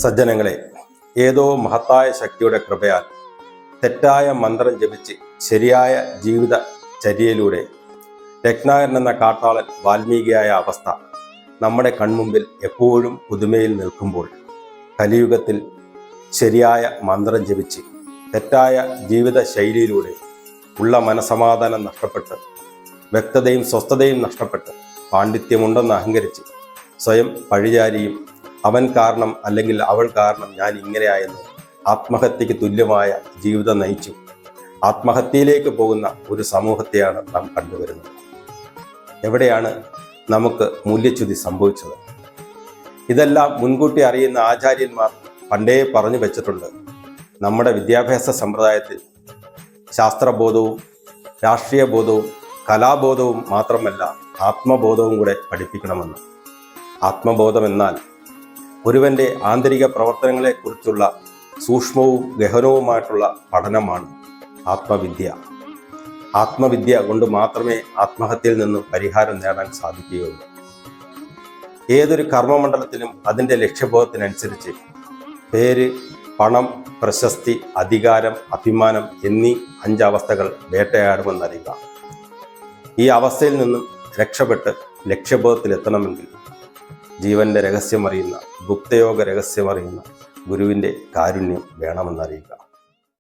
സജ്ജനങ്ങളെ, ഏതോ മഹത്തായ ശക്തിയുടെ കൃപയാൽ തെറ്റായ മന്ത്രം ജപിച്ച് ശരിയായ ജീവിത ചര്യയിലൂടെ രത്നാകരൻ എന്ന കാട്ടാളൻ വാൽമീകിയായ അവസ്ഥ നമ്മുടെ കൺമുമ്പിൽ എപ്പോഴും പുതുമയിൽ നിൽക്കുമ്പോൾ, കലിയുഗത്തിൽ ശരിയായ മന്ത്രം ജപിച്ച് തെറ്റായ ജീവിത ശൈലിയിലൂടെ ഉള്ള മനസമാധാനം നഷ്ടപ്പെട്ട്, വ്യക്തതയും സ്വസ്ഥതയും നഷ്ടപ്പെട്ട്, പാണ്ഡിത്യമുണ്ടെന്ന് അഹങ്കരിച്ച് സ്വയം പഴിചാരിയും അവൻ കാരണം അല്ലെങ്കിൽ അവൾ കാരണം ഞാൻ ഇങ്ങനെയായെന്ന് ആത്മഹത്യക്ക് തുല്യമായ ജീവിതം നയിച്ചു ആത്മഹത്യയിലേക്ക് പോകുന്ന ഒരു സമൂഹത്തെയാണ് നാം കണ്ടുവരുന്നത്. എവിടെയാണ് നമുക്ക് മൂല്യച്യുതി സംഭവിച്ചത്? ഇതെല്ലാം മുൻകൂട്ടി അറിയുന്ന ആചാര്യന്മാർ പണ്ടേ പറഞ്ഞു വെച്ചിട്ടുണ്ട്. നമ്മുടെ വിദ്യാഭ്യാസ സമ്പ്രദായത്തിൽ ശാസ്ത്രബോധവും രാഷ്ട്രീയ ബോധവും കലാബോധവും മാത്രമല്ല, ആത്മബോധവും കൂടെ പഠിപ്പിക്കണമെന്ന്. ആത്മബോധം എന്നാൽ ഒരുവന്റെ ആന്തരിക പ്രവർത്തനങ്ങളെക്കുറിച്ചുള്ള സൂക്ഷ്മവും ഗഹനവുമായിട്ടുള്ള പഠനമാണ് ആത്മവിദ്യ. ആത്മവിദ്യ കൊണ്ട് മാത്രമേ ആത്മഹത്യയിൽ നിന്നും പരിഹാരം നേടാൻ സാധിക്കുകയുള്ളൂ. ഏതൊരു കർമ്മമണ്ഡലത്തിലും അതിൻ്റെ ലക്ഷ്യബോധത്തിനനുസരിച്ച് പേര്, പണം, പ്രശസ്തി, അധികാരം, അഭിമാനം എന്നീ 5 അവസ്ഥകൾ വേട്ടയാടുമെന്നറിയുക. ഈ അവസ്ഥയിൽ നിന്നും രക്ഷപ്പെട്ട് ലക്ഷ്യബോധത്തിലെത്തണമെങ്കിൽ ജീവന്റെ രഹസ്യമറിയുന്ന, ഗുപ്തയോഗ രഹസ്യമറിയുന്ന ഗുരുവിൻ്റെ കാരുണ്യം വേണമെന്നറിയുക.